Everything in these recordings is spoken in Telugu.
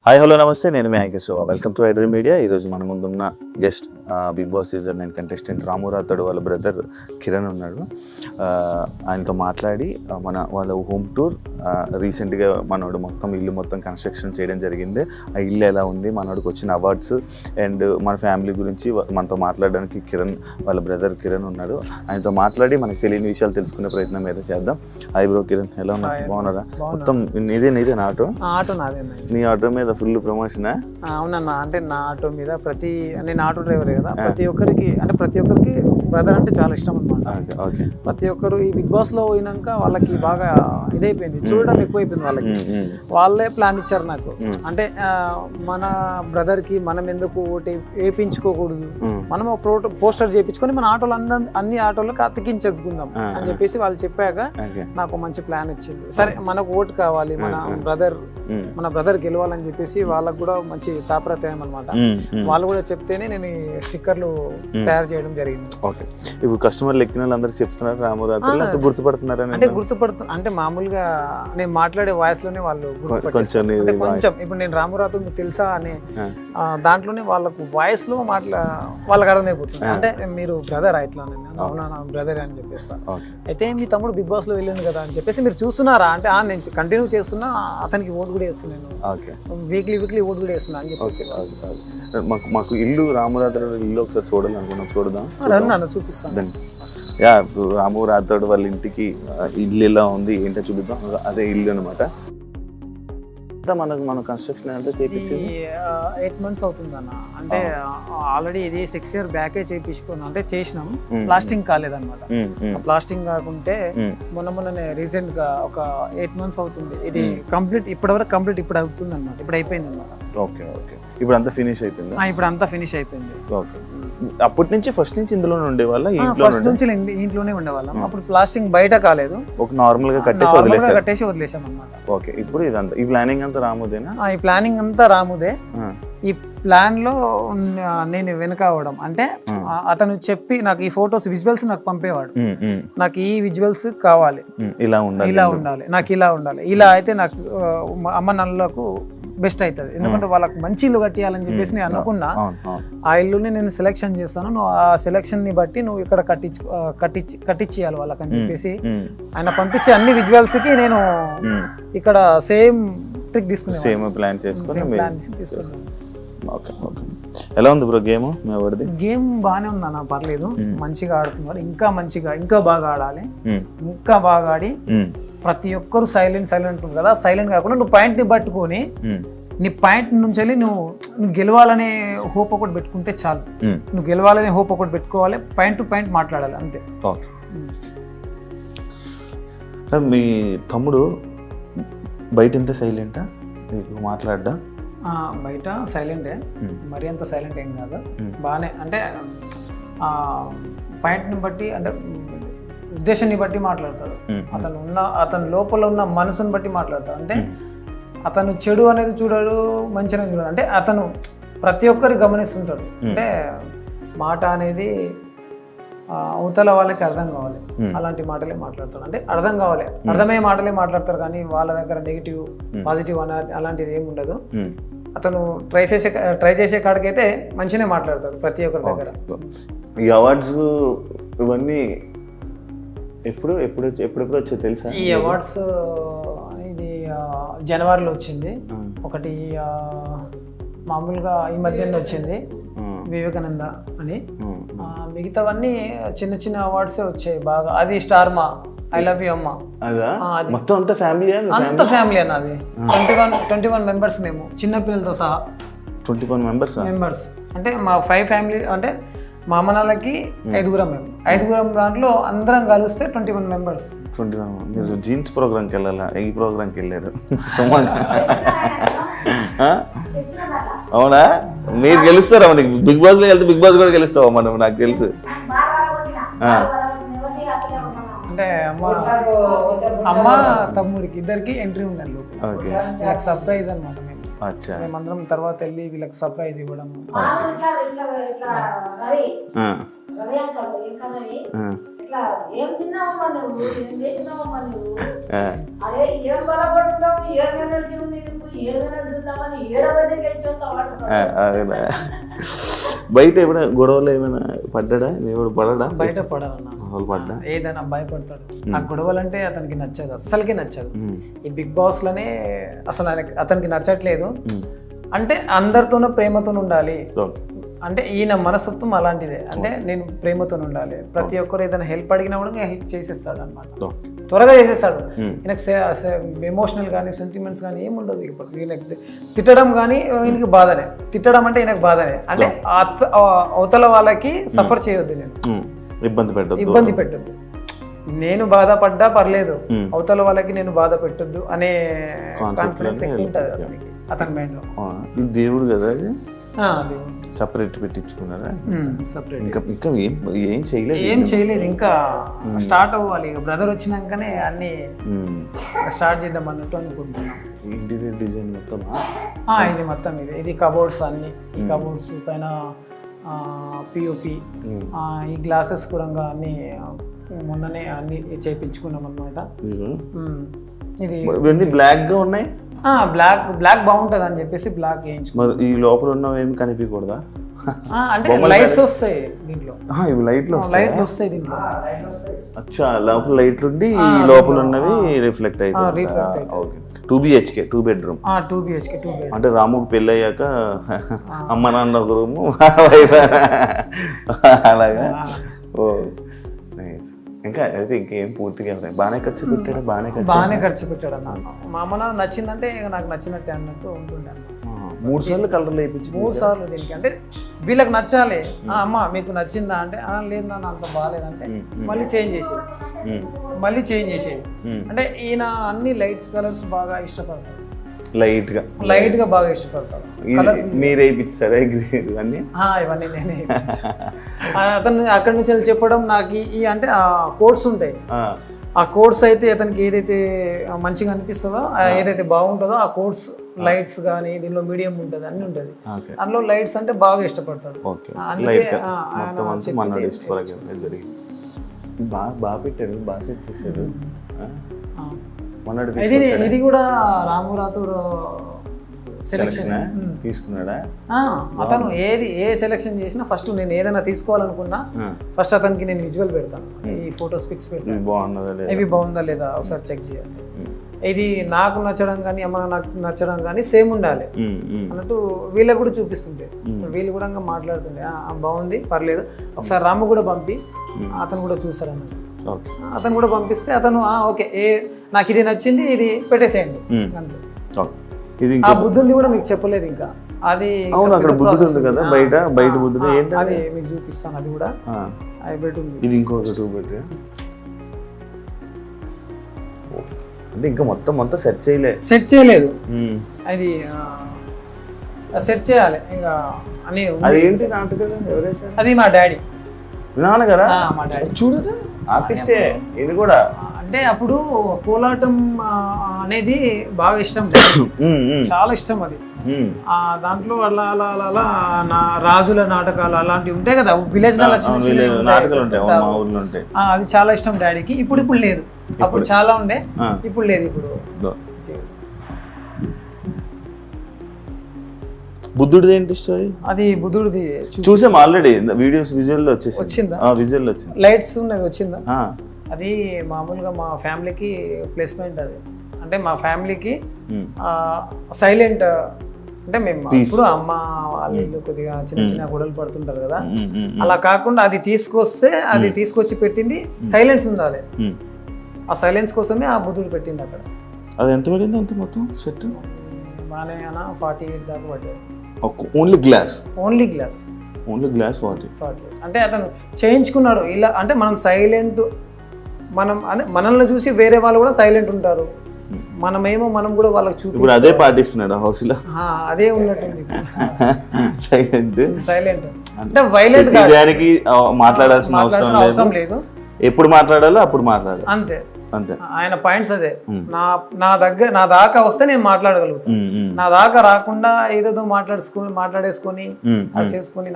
హాయ్ హలో నమస్తే, నేను మీ anchor Shobha. Welcome to iDream media. ఈరోజు మన ముందున్న guest Bigg Boss season 9 contestant Ramu Rathod వాళ్ళ బ్రదర్ కిరణ్ ఉన్నాడు. ఆయనతో మాట్లాడి వాళ్ళ హోమ్ టూర్ రీసెంట్గా మనోడు ఇల్లు మొత్తం కన్స్ట్రక్షన్ చేయడం జరిగింది. ఆ ఇల్లు ఎలా ఉంది, మనోడికి వచ్చిన అవార్డ్స్ అండ్ మన ఫ్యామిలీ గురించి మనతో మాట్లాడడానికి వాళ్ళ బ్రదర్ కిరణ్ ఉన్నాడు. ఆయనతో మాట్లాడి మనకు తెలియని విషయాలు తెలుసుకునే ప్రయత్నం ఏదో చేద్దాం. హాయ్ బ్రో కిరణ్, ఎలా ఉన్నా? బాగున్నారా? మొత్తం నీదే ఆటో నాదే. నీ ఆటో మీద ఫుల్ ప్రమోషనా? అవునన్నా, అంటే నా ఆటో మీద నేను ఆటో డ్రైవర్ కదా, ప్రతి ఒక్కరికి బ్రదర్ అంటే చాలా ఇష్టం అనమాట. ప్రతి ఒక్కరు ఈ బిగ్ బాస్ లో పోయినాక వాళ్ళకి బాగా ఇదైపోయింది, చూడడం ఎక్కువైపోయింది వాళ్ళకి. వాళ్ళే ప్లాన్ ఇచ్చారు నాకు, అంటే మన బ్రదర్ కి మనం ఎందుకు ఓటు వేయించుకోకూడదు, మనం ఒక పోస్టర్ చేయించుకొని మన ఆటోలు అన్ని ఆటోలకు అతికించుకుందాం అని చెప్పేసి వాళ్ళు చెప్పాక నాకు మంచి ప్లాన్ వచ్చింది. సరే, మనకు ఓటు కావాలి, మన బ్రదర్ గెలవాలని చెప్పేసి వాళ్ళకు కూడా మంచి తాపత్రయం అనమాట. వాళ్ళు కూడా చెప్తేనే నేను స్టిక్కర్లు తయారు చేయడం జరిగింది. ఓకే, ఇప్పుడు కస్టమర్లు ఎక్కిన వాళ్ళందరికీ చెప్తున్నారు రాము రాథోడ్, గుర్తుపడుతున్నారు? అంటే మామూలుగా నేను మాట్లాడే వాయిస్ లోనే వాళ్ళు కొంచెం ఇప్పుడు నేను రాము రాథోడ్ మీకు తెలుసా అని దాంట్లోనే వాళ్ళకు వాయిస్ లో వాళ్ళకి అర్థమైపోతుంది. అంటే మీరు బ్రదర్ ఇట్లా, అవునా నా బ్రదర్ అని చెప్పేస్తాను. అయితే మీ తమ్ముడు బిగ్ బాస్ లో వెళ్ళాను కదా అని చెప్పేసి మీరు చూస్తున్నారా అంటే నేను కంటిన్యూ చేస్తున్నా, అతనికి ఓటు కూడా వేస్తున్నాను, వీక్లీ ఓటు కూడా వేస్తున్నా అని చెప్పేసి. మాకు ఇల్లు రాము రాథోడ్ ఇల్లు ఒకసారి చూడాలనుకున్నాం, చూడదాం. చూపిస్తాను. రాము రాథోడ్ వాళ్ళ ఇంటికి ఇల్లు ఎలా ఉంది ఏంటో చూపిద్దాం. అదే ఇల్లు అనమాట. మనం కన్స్ట్రక్షన్ అంతా చేయించింది 8 months అవుతుంది అన్న. అంటే ఆల్రెడీ ఇది 6 years బ్యాకే చేయించుకున్నాం, అంటే చేసినాం, ప్లాస్టింగ్ కాలేదన్నమాట. ప్లాస్టింగ్ కాకుంటే మొన్ననే రీసెంట్ గా ఒక 8 months అవుతుంది ఇది కంప్లీట్. ఇప్పటివరకు కంప్లీట్ ఇప్పుడు అవుతుంది అన్నమాట, ఇప్పుడు అయిపోయింది అన్నమాట. ఓకే, ఇప్పుడు అంతా ఫినిష్ అయిపోయింది. ఇప్పుడు అంతా ఫినిష్ అయిపోయింది. ఓకే, అప్పటి నుంచి ఫస్ట్ నుంచి ఇందులోనే ఉండేవాళ్ళ? ఫస్ట్ నుంచి ఇంట్లోనే ఉండేవాళ్ళం. అప్పుడు ప్లాస్టింగ్ బయట కాలేదు, ఒక నార్మల్ గా కట్టేసి వదిలేసాం అన్నమాట. ఓకే, ఇప్పుడు ఇదంతా ఈ ప్లానింగ్ అంతా రాముదేనా? ఈ ప్లానింగ్ అంతా రాముదే. ఈ ప్లాన్ లో నేను వెనక అవడం అంటే అతను చెప్పి నాకు ఈ ఫొటోస్ విజువల్స్ నాకు పంపేవాడు. నాకు ఈ విజువల్స్ కావాలి, ఇలా ఉండాలి, నాకు ఇలా ఉండాలి, ఇలా అయితే నాకు అమ్మ నాన్నలకు బెస్ట్ అవుతుంది. ఎందుకంటే వాళ్ళకి మంచి ఇల్లు కట్టియాలని చెప్పేసి నేను అనుకున్నా. ఆ ఇల్లుని నేను సెలెక్షన్ చేస్తాను, నువ్వు ఆ సెలెక్షన్ ని బట్టి నువ్వు ఇక్కడ కట్టించేయాలి వాళ్ళకి అని చెప్పేసి ఆయన పంపించే అన్ని విజువల్స్ కి నేను ఇక్కడ సేమ్ ట్రిక్ తీసుకున్నాను, సేమ్ ప్లాన్ చేసుకుని. ఓకే, ఎలా ఉంది బ్రో గేమ్? గేమ్ బాగానే ఉంది అన్న, పర్లేదు, మంచిగా ఆడుతున్నారు. ఇంకా బాగా ఆడాలి, ఇంకా బాగా ఆడి ప్రతి ఒక్కరు సైలెంట్ ఉంటుంది కదా, సైలెంట్ కాకుండా నువ్వు పాయింట్ ని పట్టుకొని నీ పాయింట్ నుంచి వెళ్ళి నువ్వు గెలవాలనే హోప్ ఒకటి పెట్టుకుంటే చాలు. నువ్వు గెలవాలనే హోప్ ఒకటి పెట్టుకోవాలి, పాయింట్ టు పాయింట్ మాట్లాడాలి, అంతే. మీ తమ్ముడు బయట ఎంత సైలెంటా మాట్లాడ్డా? బయట సైలెంటే, మరి అంత సైలెంట్ ఏం కాదు, బాగానే. అంటే పాయింట్ని బట్టి, అంటే ఉద్దేశాన్ని బట్టి మాట్లాడతాడు. అతను లోపల ఉన్న మనసుని బట్టి మాట్లాడతాడు. అంటే అతను చెడు అనేది చూడాడు, మంచి అనేది చూడాడు. అంటే అతను ప్రతి ఒక్కరికి గమనిస్తుంటాడు. అంటే మాట అనేది అవతల వాళ్ళకి అర్థం కావాలి, అలాంటి మాటలే మాట్లాడతాడు. అంటే అర్థం కావాలి, అర్థమయ్యే మాటలే మాట్లాడతారు, కానీ వాళ్ళ దగ్గర నెగిటివ్ పాజిటివ్ అలాంటిది ఏమి ఉండదు. అతను ట్రై చేసే కాడికైతే మంచిగానే మాట్లాడతాడు ప్రతి ఒక్కరి దగ్గర. ఈ అవార్డ్స్ ఇవన్నీ ఎప్పుడు వచ్చో తెలుసా? ఈ అవార్డ్స్ ఇది జనవరిలో వచ్చింది ఒకటి, మామూలుగా ఈ మధ్యలో వచ్చింది వివేకానంద అని. మిగతావన్నీ చిన్న అవార్డ్సే వచ్చాయి బాగా. అది స్టార్ మా ఐ లవ్ యూ అమ్మ, మొత్తం అంత ఫ్యామిలీ అన్న. అది 21 members మేము, చిన్న పిల్లలతో సహా 21 members. అంటే మా 5 ఫ్యామిలీ, అంటే మా అమ్మ నాన్నకి 5గురం, మేము 5గురం, దాంట్లో అందరం కలిస్తే 21 members. 21. మీరు జీన్స్ ప్రోగ్రామ్కి వెళ్ళాలా? ఈ ప్రోగ్రామ్కి వెళ్ళారు? అవునా? మీరు గెలుస్తారా? బిగ్ బాస్ లో వెళ్తే బిగ్ బాస్ కూడా గెలుస్తావా మనం? నాకు తెలుసు. అంటే అమ్మ తమ్ముడికి ఇద్దరికి ఎంట్రీ ఉండాలి, సర్ప్రైజ్ అనమాట. మేమందరం తర్వాత వెళ్ళి వీళ్ళకి సర్ప్రైజ్ ఇవ్వడం. అరే ఏం బలపడుతున్నావు, ఏం ఎనర్జీ ఉంది నీకు, ఏం ఎనర్జీ ఉందామని 7వ గెలిచేస్తావు అంటున్నావు. బయట ఏమైనా గొడవలు ఏమైనా పడ్డా ఎవడు పడడా? బయట పడాలన్నా పడ్డా ఏదైనా భయపడతాడు. ఆ గొడవలు అంటే అతనికి నచ్చదు, అస్సలకి నచ్చదు. ఈ బిగ్ బాస్ లోనే అసలు అతనికి నచ్చట్లేదు. అంటే అందరితోనూ ప్రేమతో ఉండాలి. అంటే ఈయన మనస్తత్వం అలాంటిదే. అంటే నేను ప్రేమతో ఉండాలి, ప్రతి ఒక్కరు ఏదైనా హెల్ప్ అడిగినా కూడా హెల్ప్ చేసేస్తాడు అనమాట, త్వరగా చేసేస్తాడు. ఈయనకు ఎమోషనల్ కానీ సెంటిమెంట్స్ కానీ ఏమి ఉండదు. ఇప్పుడు ఈయనకి తిట్టడం కానీ ఈయనకి బాధనే, తిట్టడం అంటే ఈయనకు బాధనే. అంటే అవతల వాళ్ళకి సఫర్ చేయొద్దు, నేను ఇబ్బంది పెట్టద్దు, నేను బాధపడ్డా పర్లేదు, అవతల వాళ్ళకి నేను బాధ పెట్టొద్దు అనే కాన్ఫిడెన్స్ ఎక్కువ ఉంటుంది అతనికి, అతని మైండ్ లో. ఇది దేవుడు కదా, దేవుడు సపరేట్ పెట్టించుకున్నారా? సపరేట్ ఇంకా ఏం చేయలేదు, ఇంకా స్టార్ట్ అవ్వాలి. ఇక బ్రదర్ వచ్చినాకనే అన్ని స్టార్ట్ చేద్దాం అన్నట్టు అనుకుంటున్నాం. ఇంటీరియర్ డిజైన్ మొత్తం ఇది మొత్తం ఇది కబోర్డ్స్ అన్ని, ఈ కబోర్డ్స్ పైన పిఓపి, ఈ గ్లాసెస్ కూడా అన్ని మొన్ననే అన్ని చేయించుకున్నాం అన్నమాట. ఇది బ్లాక్ గా ఉన్నాయి, బ్లాక్ బాగుంటది అని చెప్పేసి బ్లాక్ వేయించుకున్నాం. ఈ లోపల ఉన్నవి ఏమి కనిపించకూడదా? అంటే లైట్స్ వస్తాయి దీంట్లో, ఇవి లైట్లు వస్తాయి దీంట్లో. అచ్చా, లోపల లైట్ ఉండి లోపల ఉన్నవి రిఫ్లెక్ట్ అవుతాయి. 2 BHK 2 bedroom. 2 BHK 2 bedroom. అంటే రాముకి పెళ్ళి అయ్యాక అమ్మ నాన్న ఒక రూము అలాగా. ఓ నైస్. ఇంకా అయితే ఇంకేం పూర్తిగా బాగానే ఖర్చు పెట్టాడు, బాగానే ఖర్చు పెట్టాడు అన్న. మా అమ్మ నాకు నచ్చిందంటే నాకు నచ్చినట్టే అన్నట్టు ఉంటుండే. 3 సార్లు కలర్లు వేయించి 3 సార్లు దీనికి. అంటే వీళ్ళకి నచ్చాలి. అమ్మ మీకు నచ్చిందా అంటే లేదు నాన్న అంత బాగాలేదంటే మళ్ళీ చేంజ్ చేసేది. అంటే ఈయన అన్ని లైట్స్ కలర్స్ బాగా ఇష్టపడతాడు, లైట్ గా బాగా ఇష్టపడతాడు. మీరే ఇప్పించారా ఇవన్నీ? ఇవన్నీ నేనే. అతను అక్కడి నుంచి వెళ్ళి చెప్పడం నాకు ఈ అంటే ఆ కోడ్స్ ఉంటాయి, ఆ కోడ్స్ అయితే అతనికి ఏదైతే మంచిగా అనిపిస్తుందో, ఏదైతే బాగుంటుందో ఆ కోడ్స్ లైట్స్ కానీ దీనిలో మీడియం ఉంటుంది, అన్ని ఉంటుంది. అందులో లైట్స్ అంటే బాగా ఇష్టపడతాడు. బాగా పెట్టారు, బాగా సెట్ చేశారు. ఇది కూడా రామురాతుడు సెలెక్షన్ తీసుకున్నాడా? అతను ఏ సెలెక్షన్ చేసినా ఫస్ట్ నేను ఏదైనా తీసుకోవాలనుకున్నా ఫస్ట్ అతనికి నేను విజువల్ పెడతాను, ఈ ఫోటోస్ పిక్స్ పెడతాను, ఇవి బాగుందా లేదా ఒకసారి చెక్ చేయాలి. ఇది నాకు నచ్చడం కానీ అమ్మ నాకు నచ్చడం కానీ సేమ్ ఉండాలి అన్నట్టు వీళ్ళకి కూడా చూపిస్తుంటే, వీళ్ళు కూడా మాట్లాడుతుండే బాగుంది పర్లేదు ఒకసారి రాము కూడా పంపి అతను కూడా చూస్తారు అన్నట్టు. అతను కూడా పంపిస్తే అతను ఓకే నాకు ఇది నచ్చింది, ఇది పెట్టేసేయండి అంతే. ఆ బుద్ధుంది కూడా మీకు చెప్పలేదు ఇంకా, అది బయట బుద్ధుడు అది మీకు చూపిస్తాను. అది కూడా బెడ్రూమ్, ఇది ఇంకొక 2 bedroom. అంటే ఇంకా మొత్తం సెట్ చేయలేదు, అది సెట్ చేయాలి ఇంకా అని. అదేంటి నాటకం ఎవరేసారు? అది మా డాడీ, నాన్నగారా? మా డాడీ చూడదా ఆర్టిస్టే ఇది కూడా. అంటే అప్పుడు కోలాటం అనేది బాగా ఇష్టం, చాలా ఇష్టం అది. దాంట్లో అలా అలా అలా నా రాజుల నాటకాలు అలాంటివి ఉంటాయి కదా, విలేజ్ నాటకాలు ఉంటాయి, అది చాలా ఇష్టం డాడీకి. ఇప్పుడు లేదు, అప్పుడు చాలా ఉండే, ఇప్పుడు లేదు. ఇప్పుడు బుద్ధుడిది ఏంటి స్టోరీ? అది బుద్ధుడిది చూసాం ఆల్రెడీ, వీడియోస్ విజువల్ వచ్చిందా? విజువల్ వచ్చింది, లైట్స్ ఉన్నది వచ్చిందా? అది మామూలుగా మా ఫ్యామిలీకి ప్లేస్మెంట్. అది అంటే మా ఫ్యామిలీకి సైలెంట్, అంటే మేము ఇప్పుడు అమ్మ వాళ్ళు కొద్దిగా చిన్న గొడవలు పడుతుంటారు కదా, అలా కాకుండా అది తీసుకొచ్చి పెట్టింది సైలెన్స్ ఉండాలి. ఆ సైలెన్స్ కోసమే ఆ బుద్ధుడు పెట్టింది అక్కడ. అది ఎంత పడింది అంత మొత్తం సెట్? బాగానే 48 దాకా పడ్డాయి. Only glass 40. అంటే అతను చేయించుకున్నాడు ఇలా. అంటే మనం సైలెంట్, మనల్ని చూసి వేరే వాళ్ళు కూడా సైలెంట్ ఉంటారు, మనం కూడా వాళ్ళకి చూపి. ఇప్పుడు అదే పాటిస్తున్నాడు హౌస్ లో, అదే ఉన్నట్టుంది సైలెంట్. అంటే వైలెంట్ దానికి మాట్లాడాల్సిన అవసరం లేదు, ఎప్పుడు మాట్లాడాలో అప్పుడు మాట్లాడాలి అంతే. ఆయన పాయింట్స్ అదే. నా దాకా వస్తే నేను మాట్లాడగలుగుతాను, నా దాకా రాకుండా ఏదేదో మాట్లాడేసుకొని అది చేసుకొని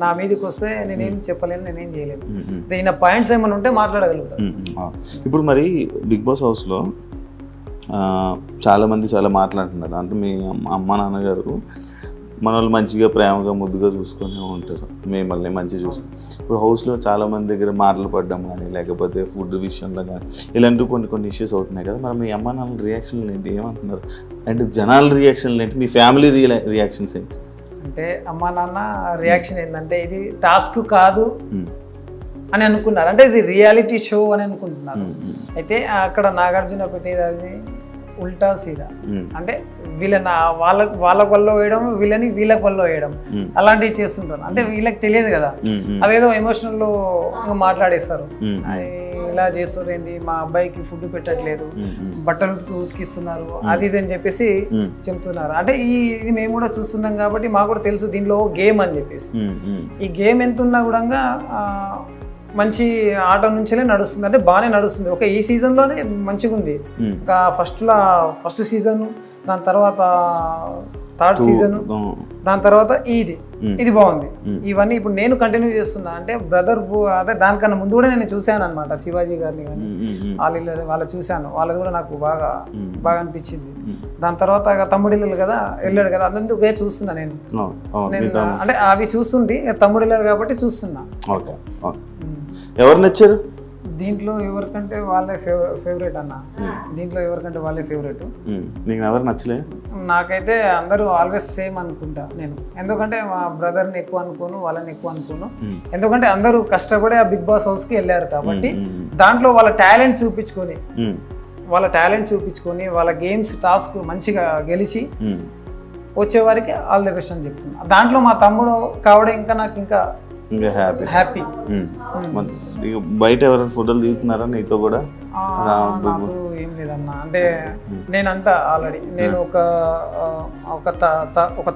నా మీదకి వస్తే నేనేం చెప్పలేను, నేనేం చేయలేను. ఈయన పాయింట్స్ ఏమైనా ఉంటే మాట్లాడగలుగుతాను. ఇప్పుడు మరి బిగ్ బాస్ హౌస్ లో చాలామంది చాలా మాట్లాడుతున్నారు, అంటే మీ అమ్మ నాన్నగారు మనల్ని మంచిగా ప్రేమగా ముద్దుగా చూసుకొని ఉంటారు, మిమ్మల్ని మంచిగా చూసుకొని. ఇప్పుడు హౌస్లో చాలామంది దగ్గర మాటలు పడడం కానీ లేకపోతే ఫుడ్ విషయంలో కానీ ఇలాంటివి కొన్ని ఇష్యూస్ అవుతున్నాయి కదా, మరి మీ అమ్మ నాన్న రియాక్షన్లు ఏంటి, ఏమంటున్నారు, అండ్ జనాల రియాక్షన్లు ఏంటి, మీ ఫ్యామిలీ రియాక్షన్స్ ఏంటి? అంటే అమ్మ నాన్న రియాక్షన్ ఏంటంటే ఇది టాస్క్ కాదు అని అనుకున్నారు, అంటే ఇది రియాలిటీ షో అని అనుకుంటున్నారు. అయితే అక్కడ నాగార్జున పెట్టేది అది ఉల్టా సీదా, అంటే వీళ్ళని వాళ్ళ వల్ల వేయడం, వీళ్ళకి వల్ల వేయడం, అలాంటివి చేస్తుంటారు. అంటే వీళ్ళకి తెలియదు కదా, అదేదో ఎమోషనల్ లో మాట్లాడేస్తారు, ఇలా చేస్తారు ఏంది, మా అబ్బాయికి ఫుడ్ పెట్టట్లేదు, బట్టలు ఉతికిస్తున్నారు, అది ఇది అని చెప్పేసి చెప్తున్నారు. అంటే ఇది మేము కూడా చూస్తున్నాం కాబట్టి మాకు కూడా తెలుసు దీనిలో గేమ్ అని చెప్పేసి. ఈ గేమ్ ఎంత ఉన్నా కూడా మంచి ఆట నుంచే నడుస్తుంది, అంటే బాగానే నడుస్తుంది. ఒక ఈ సీజన్లోనే మంచిగా ఉంది, ఒక ఫస్ట్ సీజన్, దాని తర్వాత థర్డ్ సీజన్, దాని తర్వాత ఇది బాగుంది. ఇవన్నీ ఇప్పుడు నేను కంటిన్యూ చేస్తున్నా. అంటే బ్రదర్ అదే దానికన్నా ముందు కూడా నేను చూశాను అనమాట, శివాజీ గారిని కానీ వాళ్ళు చూశాను, వాళ్ళది కూడా నాకు బాగా అనిపించింది. దాని తర్వాత తమ్ముడిల్లు కదా వెళ్ళాడు కదా, అందుకే చూస్తున్నా నేను. అంటే అవి చూస్తుంటే తమ్ముడిల్లాడు కాబట్టి చూస్తున్నా. ఎవరు నచ్చారు దీంట్లో? ఎవరికంటే వాళ్ళే ఫేవరెట్ అన్న, దీంట్లో ఎవరికంటే వాళ్ళే ఫేవరెట్. నీకు ఎవరు నచ్చలే? నాకైతే అందరూ ఆల్వేస్ సేమ్ అనుకుంటా నేను, ఎందుకంటే మా బ్రదర్ని ఎక్కువ అనుకోను, వాళ్ళని ఎక్కువ అనుకోను. ఎందుకంటే అందరూ కష్టపడి ఆ బిగ్ బాస్ హౌస్కి వెళ్ళారు కాబట్టి దాంట్లో వాళ్ళ టాలెంట్ చూపించుకొని వాళ్ళ గేమ్స్ టాస్క్ మంచిగా గెలిచి వచ్చేవారికి ఆల్ ది బెస్ట్ అని చెప్తున్నా. దాంట్లో మా తమ్ముడు కావడం ఇంకా హ్యాపీ. బయట ఎవరైనా ఫోటోలు దిగుతున్నారా నీతో కూడా? నాకు ఏం లేదన్నా, అంటే నేనంట ఆల్రెడీ నేను ఒక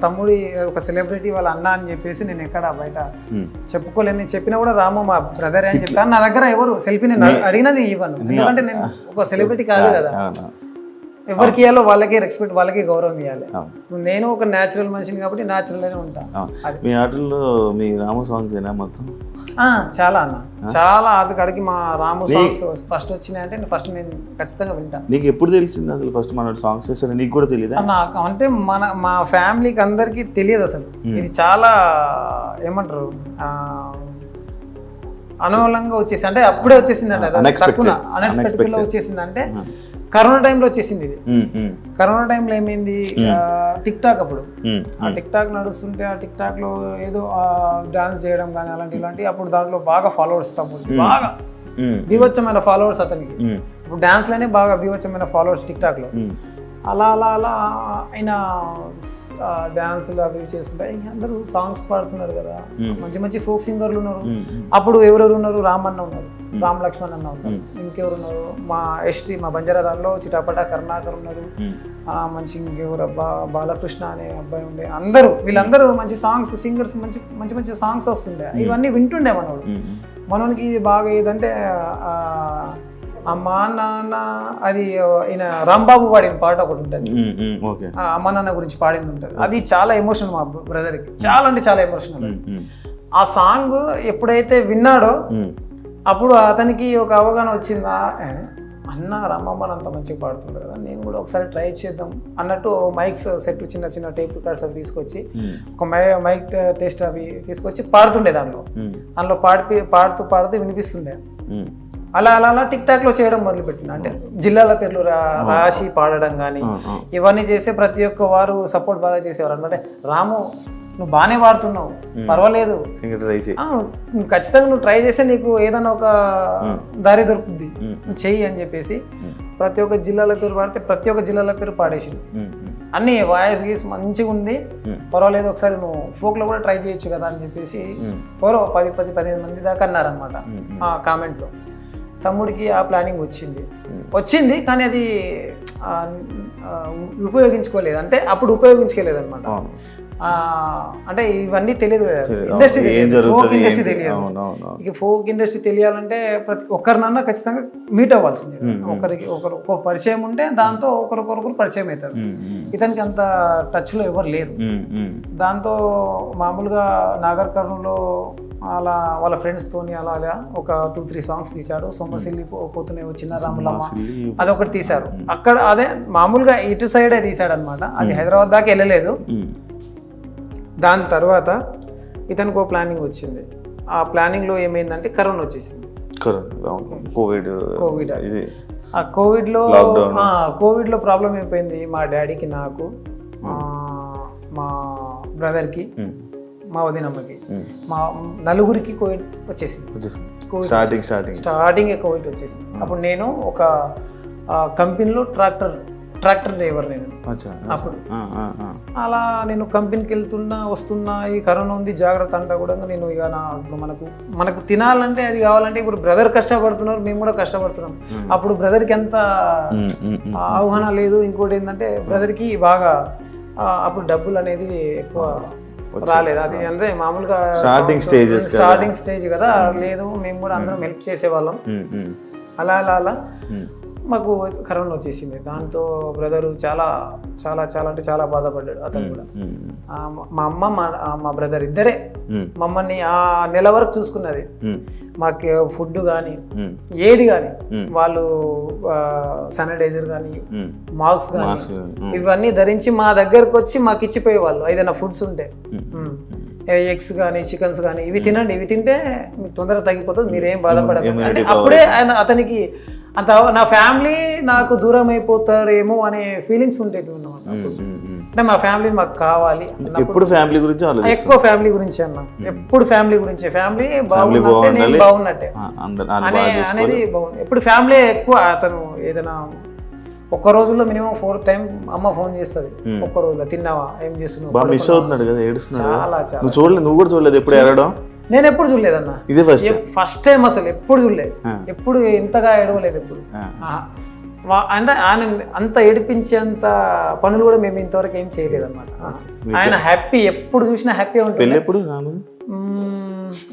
తమ్ముడి ఒక సెలబ్రిటీ వాళ్ళ అన్న అని చెప్పేసి నేను ఎక్కడ బయట చెప్పుకోలేను. నేను చెప్పినా కూడా రాము మా బ్రదర్ అని చెప్తాను. నా దగ్గర ఎవరు సెల్ఫీ నేను అడిగినా నేను ఇవ్వను, ఎందుకంటే నేను ఒక సెలబ్రిటీ కాదు కదా. ఎవరికి ఇవ్వాలో వాళ్ళకి రెస్పెక్ట్, వాళ్ళకి గౌరవం ఇవ్వాలి. నేను ఒక న్యాచురల్ మనిషిని కాబట్టి న్యాచురల్ గానే ఉంటా. మీ ఆటల్లో మీ రాము సాంగ్స్ ఏనా మొత్తం? చాలా అన్న, చాలా అక్కడికి మా రాము సాంగ్స్ ఫస్ట్ వచ్చినాయి అంటే ఫస్ట్ నేను ఖచ్చితంగా వింటాను. నీకు ఎప్పుడు తెలిసింది అసలు ఫస్ట్ మన సాంగ్స్ చేస్తాను? నీకు కూడా తెలియదా? నాకు అంటే మా ఫ్యామిలీకి అందరికి తెలియదు అసలు. ఇది చాలా ఏమంటారు అనవలంగా వచ్చేసి, అంటే అప్పుడే వచ్చేసింది అంటే అన్ఎక్స్పెక్టెడ్ లో వచ్చేసింది. అంటే కరోనా టైంలో వచ్చేసింది ఇది. కరోనా టైంలో ఏమైంది, టిక్ టాక్ అప్పుడు ఆ టిక్ టాక్ నడుస్తుంటే ఆ టిక్ టాక్ లో ఏదో డాన్స్ చేయడం కానీ ఇలాంటి అప్పుడు దాంట్లో బాగా ఫాలోవర్స్, బాగా బీభత్సమైన ఫాలోవర్స్ అతనికి. ఇప్పుడు డాన్స్ లోనే బాగా బీభత్సమైన ఫాలోవర్స్ టిక్ టాక్ లో. అలా ఆయన డాన్సులు అవి చేసుకుంటే అందరూ సాంగ్స్ పాడుతున్నారు కదా, మంచి ఫోక్ సింగర్లు ఉన్నారు. అప్పుడు ఎవరెవరు ఉన్నారు, రామన్న ఉన్నారు, రామ్ లక్ష్మణ్ అన్న ఉన్నారు, ఇంకెవరు ఉన్నారు, మా ఎస్టీ మా బంజారాలో చిటాపట కరుణాకర్ ఉన్నారు, మంచి ఇంకెవరు బాలకృష్ణ అనే అబ్బాయి ఉండే. వీళ్ళందరూ మంచి సాంగ్స్ సింగర్స్, మంచి సాంగ్స్ వస్తుండే. ఇవన్నీ వింటుండే మనోనికి. ఇది బాగా ఏదంటే అమ్మా నాన్న, అది ఈయన రాంబాబు పాడిన పాట ఒకటి ఉంటుంది, అమ్మా నాన్న గురించి పాడింది ఉంటుంది. అది చాలా ఎమోషనల్ మా బ్రదర్కి, చాలా అంటే చాలా ఎమోషనల్. ఆ సాంగ్ ఎప్పుడైతే విన్నాడో అప్పుడు అతనికి ఒక అవగాహన వచ్చిందా, అన్న రామమ్మని అంత మంచిగా పాడుతుంటారు కదా, నేను కూడా ఒకసారి ట్రై చేద్దాం అన్నట్టు మైక్స్ సెట్, చిన్న టేప్ కార్డ్స్ అవి తీసుకొచ్చి ఒక మైక్ టెస్ట్ అవి తీసుకొచ్చి పాడుతుండే. దాంట్లో పాడుతూ వినిపిస్తుండే. అలా టిక్ టాక్ లో చేయడం మొదలుపెట్టిన. అంటే జిల్లాల పేర్లు రాసి పాడడం కానీ ఇవన్నీ చేస్తే ప్రతి ఒక్క వారు సపోర్ట్ బాగా చేసేవారు అనమాట. రాము నువ్వు బాగానే పాడుతున్నావు, పర్వాలేదు, ఖచ్చితంగా నువ్వు ట్రై చేస్తే నీకు ఏదైనా ఒక దారి దొరుకుతుంది, నువ్వు చెయ్యి అని చెప్పేసి ప్రతి ఒక్క జిల్లాల పేరు పాడితే ప్రతి ఒక్క జిల్లాల పేరు పాడేసింది. అన్ని వాయిస్ గీస్ మంచిగా ఉంది, పర్వాలేదు, ఒకసారి నువ్వు ఫోక్లో కూడా ట్రై చేయొచ్చు కదా అని చెప్పేసి ఎవరో 10-15 మంది దాకా అన్నారనమాట ఆ కామెంట్లో. తమ్ముడికి ఆ ప్లానింగ్ వచ్చింది కానీ అది ఉపయోగించుకోలేదు. అంటే అప్పుడు ఉపయోగించుకోలేదు అనమాట. అంటే ఇవన్నీ తెలియదు కదా, ఇండస్ట్రీ ఫోక్ ఇండస్ట్రీ తెలియదు. ఇక ఫోక్ ఇండస్ట్రీ తెలియాలంటే ప్రతి ఒక్కరినన్నా ఖచ్చితంగా మీట్ అవ్వాల్సిందే. ఒకరు పరిచయం ఉంటే దాంతో ఒకరికొకరు పరిచయం అవుతారు. ఇతనికి అంత టచ్లో ఎవరు లేరు. దాంతో మామూలుగా నాగర్ కర్నూలులో అలా వాళ్ళ ఫ్రెండ్స్తోని అలా అలా ఒక 2-3 సాంగ్స్ తీశాడు. సొమ్మసిల్లి పోతూనే వచ్చిన రాములమ్మ అదొకటి తీశారు. అక్కడ అదే మామూలుగా ఇటు సైడే తీశాడు అనమాట. అది హైదరాబాద్ దాకా వెళ్ళలేదు. దాని తర్వాత ఇతనికి ఒక ప్లానింగ్ వచ్చింది. ఆ ప్లానింగ్లో ఏమైందంటే కరోనా వచ్చేసింది. కోవిడ్ ఆ కోవిడ్లో ప్రాబ్లం అయిపోయింది మా డాడీకి, నాకు, మా బ్రదర్కి, మా వదినమ్మకి, మా నలుగురికి కోవిడ్ వచ్చేసింది. స్టార్టింగ్ కోవిడ్ వచ్చేసింది. అప్పుడు నేను ఒక కంపెనీలో ట్రాక్టర్ డ్రైవర్ నేను. అప్పుడు అలా నేను కంపెనీకి వస్తున్నా ఈ కరోనా ఉంది జాగ్రత్త అంటా కూడా నేను ఇక మనకు తినాలంటే అది కావాలంటే ఇప్పుడు బ్రదర్ కష్టపడుతున్నారు, మేము కూడా కష్టపడుతున్నాం. అప్పుడు బ్రదర్కి ఎంత ఆహ్వాన లేదు. ఇంకోటి ఏంటంటే బ్రదర్కి బాగా అప్పుడు డబ్బులు అనేది ఎక్కువ రాలేదు. అది అంటే మామూలుగా స్టార్టింగ్ స్టేజ్ కదా, లేదు మేము కూడా అందరం హెల్ప్ చేసేవాళ్ళం. అలా అలా అలా మాకు కరోనా వచ్చేసింది. దాంతో బ్రదరు చాలా చాలా చాలా అంటే చాలా బాధపడ్డాడు. అతను కూడా మా అమ్మ మా బ్రదర్ ఇద్దరే మమ్మల్ని ఆ నెల వరకు చూసుకున్నది. మాకు ఫుడ్ కానీ ఏది కానీ వాళ్ళు శానిటైజర్ కానీ మాస్క్ కానీ ఇవన్నీ ధరించి మా దగ్గరకు వచ్చి మాకు ఇచ్చిపోయేవాళ్ళు. ఏదైనా ఫుడ్స్ ఉంటే ఎగ్స్ కానీ చికెన్స్ కానీ ఇవి తినండి, ఇవి తింటే మీకు తొందరగా తగ్గిపోతుంది, మీరేం బాధపడదు అంటే అప్పుడే అతనికి అంత నా ఫ్యామిలీ నాకు దూరం అయిపోతారేమో అనే ఫీలింగ్స్ ఉంటాయి అన్నమాట. అంటే మా ఫ్యామిలీ మాకు కావాలి, ఎప్పుడు ఫ్యామిలీ గురించి ఎక్కువ ఫ్యామిలీ గురించి అన్న, ఎప్పుడు ఫ్యామిలీ గురించి, ఫ్యామిలీ బాగున్నట్టే నేను బాగున్నట్టే అనేది బాగుంది. ఎప్పుడు ఫ్యామిలీ ఎక్కువ. అతను ఏదైనా ఒక్క రోజుల్లో మినిమం 4 times అమ్మ ఫోన్ చేస్తుంది. ఒక్క రోజులో తిన్నావా, ఏం చేస్తున్నావు, మిస్ అవుతున్నాడు కదా, చాలా చాలా చూడలేదు. నువ్వు కూడా చూడలేదు ఎప్పుడు ఏడవడం? నేను ఎప్పుడు చూడలేదన్న, ఇదే ఫస్ట్ టైం అసలు ఎప్పుడు చూడలేదు, ఎప్పుడు ఇంతగా ఏడవలేదు ఎప్పుడు. అంటే ఆయన అంత ఏడిపించేంత పనులు కూడా మేము ఇంతవరకు ఏం చేయలేదు అన్నమాట. ఆయన హ్యాపీ, ఎప్పుడు చూసినా హ్యాపీ ఉంటుంది.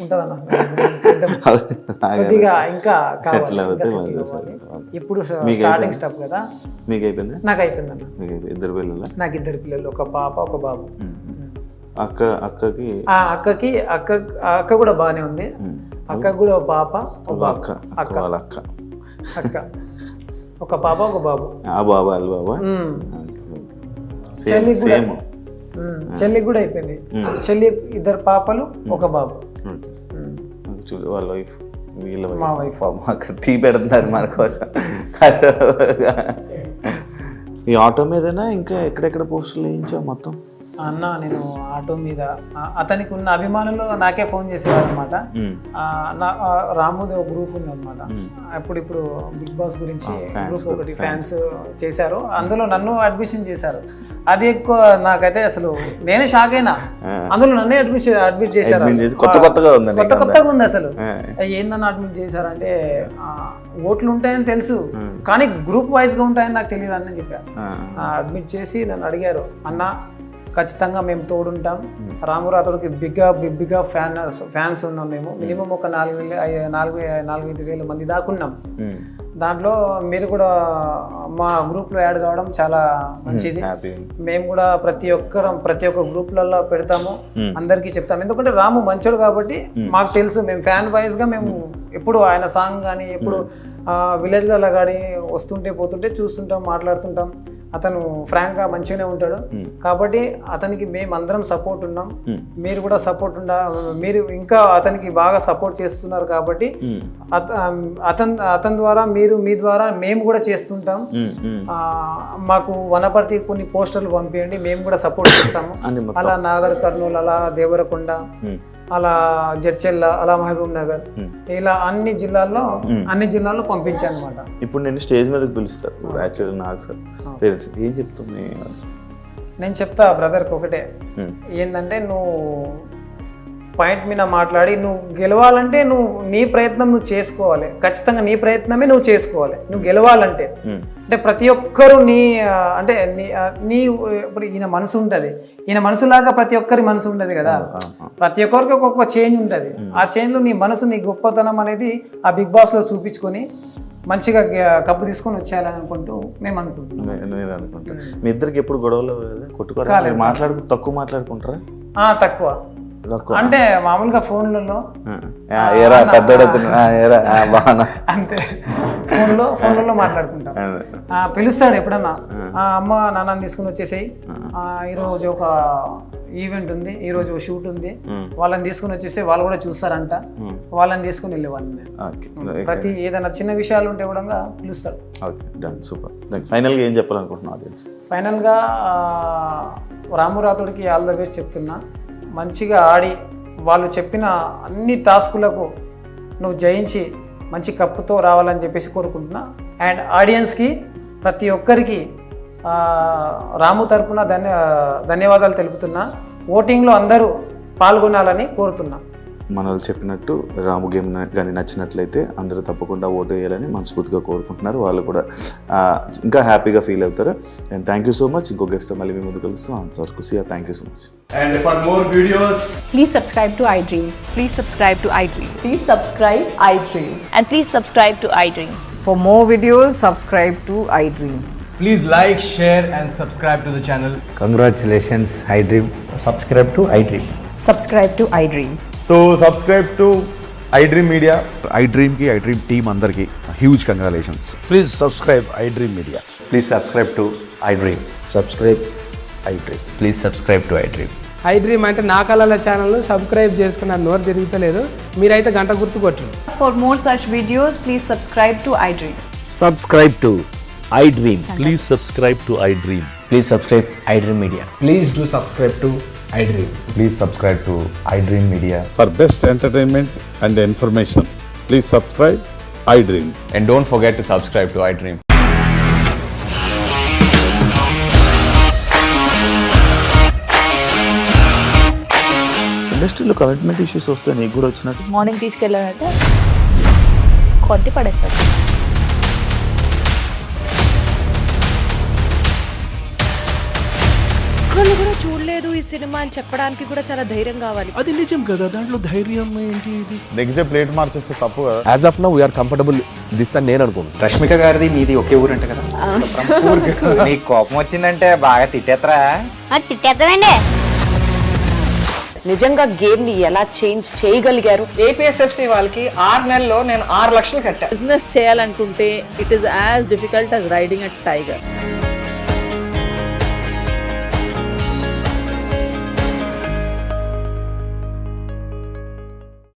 ఉంటుందన్న కొద్దిగా ఇంకా ఇప్పుడు స్టార్టింగ్ స్టెప్ కదా. మీకు అయిపోయింది? నాకు అయిపోయింది అన్న. ఇద్దరు పిల్లలు? నాకు 2 పిల్లలు, ఒక పాప ఒక బాబు. అక్కకి అక్క కూడా బాగానే ఉంది. అక్కకు కూడా ఒక పాప ఒక పాప ఒక బాబు. చెల్లికి కూడా అయిపోయింది. చెల్లి 2 పాపలు ఒక బాబు. వాళ్ళ వైఫ్, మా వైఫ్ అక్కడ టీ పెడుతున్నారు మన కోసం. ఈ ఆటో మీదనా ఇంకా ఎక్కడెక్కడ పోస్టులు వేయించావు మొత్తం? అన్న నేను ఆటో మీద అతనికి ఉన్న అభిమానులు నాకే ఫోన్ చేసేవారు అనమాట. రాముది ఒక గ్రూప్ ఉంది అనమాట. ఇప్పుడు బిగ్ బాస్ గురించి గ్రూప్ ఒకటి ఫ్యాన్స్ చేశారు, అందులో నన్ను అడ్మిషన్ చేశారు. అది ఎక్కువ నాకైతే అసలు నేనే షాక్ అయినా. అందులో నన్నే అడ్మిట్ చేశారు. కొత్తగా ఉంది అసలు. ఏందన్న అడ్మిట్ చేశారంటే ఓట్లు ఉంటాయని తెలుసు కానీ గ్రూప్ వైజ్ గా ఉంటాయని నాకు తెలియదు అని చెప్పారు. అడ్మిట్ చేసి నన్ను అడిగారు, అన్న ఖచ్చితంగా మేము తోడుంటాం, రాము రాథోడ్కి బిగ్గా ఫ్యాన్స్ ఉన్నాం మేము, మినిమం ఒక 4-5 వేల మంది దాకున్నాం. దాంట్లో మీరు కూడా మా గ్రూప్లో యాడ్ కావడం చాలా మంచిది. మేము కూడా ప్రతి ఒక్క గ్రూప్లలో పెడతాము, అందరికీ చెప్తాము. ఎందుకంటే రాము మంచోడు కాబట్టి మాకు తెలుసు. మేము ఫ్యాన్ వైజ్గా మేము ఎప్పుడు ఆయన సాంగ్ కానీ ఎప్పుడు విలేజ్లలో కానీ వస్తుంటే పోతుంటే చూస్తుంటాం, మాట్లాడుతుంటాం. అతను ఫ్రాంక్గా మంచిగానే ఉంటాడు కాబట్టి అతనికి మేము అందరం సపోర్ట్ ఉన్నాం. మీరు కూడా మీరు ఇంకా అతనికి బాగా సపోర్ట్ చేస్తున్నారు కాబట్టి అతని ద్వారా మీ ద్వారా మేము కూడా చేస్తుంటాం. మాకు వనపర్తి కొన్ని పోస్టర్లు పంపించండి, మేము కూడా సపోర్ట్ చేస్తాము. అలా నాగర్ కర్నూలు, అలా దేవరకొండ, అలా జడ్చెల్ల, అలా మహబూబ్ నగర్, ఇలా అన్ని జిల్లాల్లో పంపించాను అనమాట. ఇప్పుడు నేను స్టేజ్ మీదకి పిలుస్తారు యాక్చువల్లీ నాకు సార్ ఏం చెప్తాను నేను చెప్తా బ్రదర్కి ఒకటే, ఏంటంటే నువ్వు పాయింట్ మీద మాట్లాడి నువ్వు గెలవాలంటే నీ ప్రయత్నం నువ్వు చేసుకోవాలి. ఖచ్చితంగా నీ ప్రయత్నమే నువ్వు చేసుకోవాలి నువ్వు గెలవాలంటే. అంటే ప్రతి ఒక్కరు ఇప్పుడు ఈయన మనసు ఉంటుంది, ఈయన మనసులాగా ప్రతి ఒక్కరి మనసు ఉంటుంది కదా. ప్రతి ఒక్కరికి ఒక్కొక్క చేంజ్ ఉంటుంది. ఆ చేంజ్లో నీ మనసు, నీ గొప్పతనం అనేది ఆ బిగ్ బాస్లో చూపించుకొని మంచిగా కప్పు తీసుకొని వచ్చేయాలని అనుకుంటూ మేము అనుకుంటున్నాం. నేను అనుకుంటాను మీ ఇద్దరికి ఎప్పుడు గొడవలు కొట్టుకోవాలి, తక్కువ మాట్లాడుకుంటారా? తక్కువ అంటే మామూలుగా ఫోన్లలో ఏరా పెద్దోడు ఏరా బాగా అంటే ఫోన్లలో మాట్లాడుకుంటాం. పిలుస్తాడు ఎప్పుడన్నా, అమ్మ నాన్నని తీసుకుని వచ్చేసాయి, ఈరోజు ఒక ఈవెంట్ ఉంది, ఈరోజు షూట్ ఉంది, వాళ్ళని తీసుకుని వచ్చేసి వాళ్ళు కూడా చూస్తారంట, వాళ్ళని తీసుకుని వెళ్ళేవాళ్ళని. ప్రతి ఏదైనా చిన్న విషయాలు ఉంటే కూడా పిలుస్తాడు. Okay done super. ఫైనల్గా ఏం చెప్పాలనుకుంటున్నావు ఆడియన్స్? ఫైనల్గా రాము రాథోడ్కి ఆల్ ద బెస్ట్ చెప్తున్నా. మంచిగా ఆడి వాళ్ళు చెప్పిన అన్ని టాస్కులకు నువ్వు జయించి మంచి కప్పుతో రావాలని చెప్పేసి కోరుకుంటున్నా. అండ్ ఆడియన్స్కి ప్రతి ఒక్కరికి రాము తరపున ధన్యవాదాలు తెలుపుతున్నా. ఓటింగ్లో అందరూ పాల్గొనాలని కోరుతున్నా. మన వాళ్ళు చెప్పినట్టు రాము గేమ్ కానీ నచ్చినట్లయితే అందరూ తప్పకుండా ఓటు వేయాలని మనస్ఫూర్తిగా కోరుకుంటున్నారు. వాళ్ళు కూడా ఇంకా హ్యాపీగా ఫీల్ అవుతారు. And thank you so much. ఇంకో గెస్ట్ మళ్ళీ మీ ముందు కలుస్తాం. అంతవరకు see ya, thank you so much. And for more videos, please subscribe to iDream. Please subscribe to iDream. Please subscribe iDream. And please subscribe to iDream. For more videos, subscribe to iDream. please like, share and subscribe to the channel. Congratulations, iDream. Subscribe to iDream. Subscribe to iDream. So subscribe to iDream Media. iDream ki iDream team andarki huge congratulations. Please subscribe iDream Media. Please subscribe to iDream. Subscribe iDream. Please subscribe to iDream. iDream అంటే నా కళల ఛానల్ సబ్స్క్రైబ్ చేసుకున్న నోరు తిరుగుతలేదు, మీరైతే గంట గుర్తు కొట్టండి. For more such videos, please subscribe to iDream. Subscribe to iDream. Please subscribe to iDream. Please subscribe iDream Media. Please do subscribe to iDream. Please subscribe to iDream Media. For best entertainment and information, please subscribe iDream. And don't forget to subscribe to iDream. ఇండస్ట్రీలో కమిట్మెంట్ ఇష్యూస్ వస్తే నీకు కూడా వచ్చినట్టు? మార్నింగ్ తీసుకెళ్ళాలంటే కొట్టి పడేస్తారు. ఒక్కళ్ళు కూడా చూడలేదు ఈ సినిమా అని చెప్పడానికి కూడా చాలా ధైర్యం కావాలి. అది నిజం కదా, దాంట్లో ధైర్యం ఏంటి? ఇది నెక్స్ట్ డే ప్లేట్ మార్చేస్తే తప్పు కదా. As of now, we are comfortable this అని నేను అనుకుంటున్నాను. రష్మిక గారిది మీది ఒకే ఊరంట కదా? నీకు కోపం వచ్చిందంటే బాగా తిట్టేత్తరా? తిట్టేద్దామండి. నిజంగా గేమ్ ని ఎలా చేంజ్ చేయగలిగారు? ఏపీఎస్ఎఫ్సి వాళ్ళకి 6 నెలల్లో నేను 6 లక్షలు కట్టా. బిజినెస్ చేయాలనుకుంటే it is as difficult as riding a tiger.